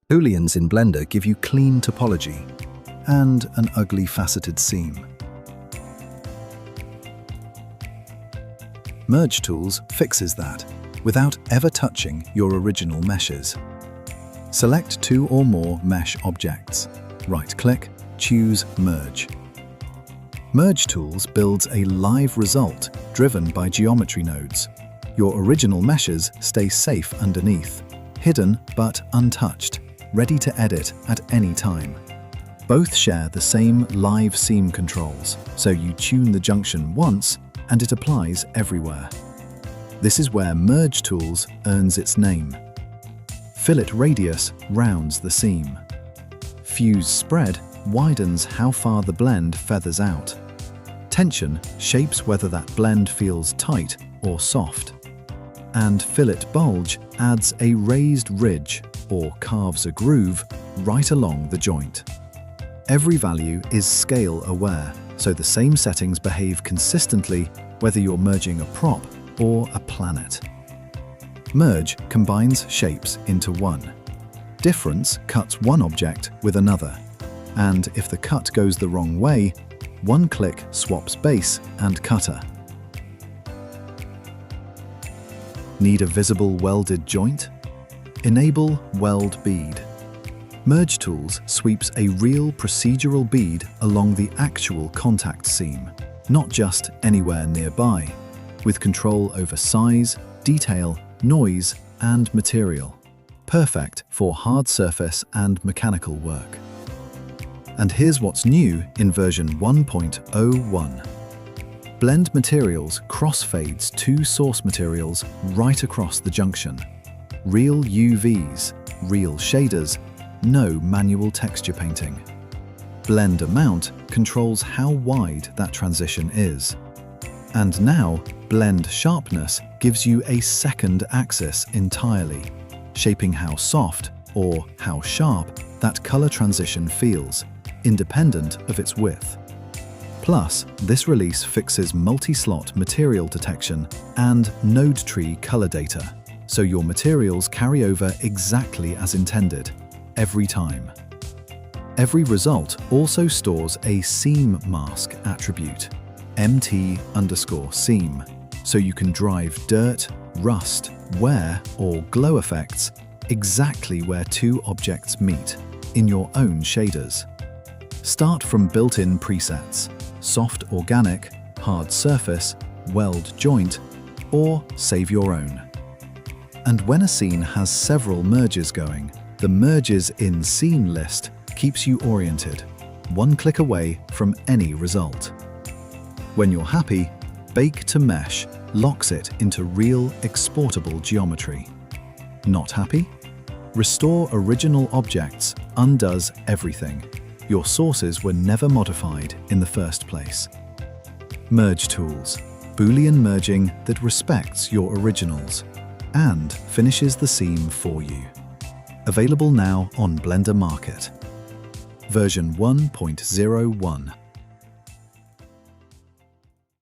Booleans in Blender give you clean topology and an ugly faceted seam. MergeTools fixes that without ever touching your original meshes. Select two or more mesh objects. Right-click, choose Merge. MergeTools builds a live result driven by geometry nodes. Your original meshes stay safe underneath, hidden but untouched, ready to edit at any time. Both share the same live seam controls, so you tune the junction once and it applies everywhere. This is where MergeTools earns its name. Fillet radius rounds the seam. Fuse spread widens how far the blend feathers out. Tension shapes whether that blend feels tight or soft. And fillet bulge adds a raised ridge or carves a groove right along the joint. Every value is scale aware, so the same settings behave consistently whether you're merging a prop or a planet. Merge combines shapes into one. Difference cuts one object with another. And if the cut goes the wrong way, one click swaps base and cutter. Need a visible welded joint? Enable Weld Bead. MergeTools sweeps a real procedural bead along the actual contact seam, not just anywhere nearby, with control over size, detail, noise, and material. Perfect for hard surface and mechanical work. And here's what's new in version 1.01. Blend materials crossfades two source materials right across the junction. Real UVs, real shaders, no manual texture painting. Blend amount controls how wide that transition is. And now, blend sharpness gives you a second axis entirely, shaping how soft or how sharp that color transition feels, independent of its width. Plus, this release fixes multi-slot material detection and node tree color data, so your materials carry over exactly as intended, every time. Every result also stores a seam mask attribute, mt_seam, so you can drive dirt, rust, wear, or glow effects exactly where two objects meet, in your own shaders. Start from built-in presets, soft organic, hard surface, weld joint, or save your own. And when a scene has several merges going, the Merges in Scene list keeps you oriented, one click away from any result. When you're happy, Bake to Mesh locks it into real exportable geometry. Not happy? Restore Original Objects undoes everything. Your sources were never modified in the first place. MergeTools, Boolean merging that respects your originals and finishes the seam for you. Available now on Blender Market. Version 1.01.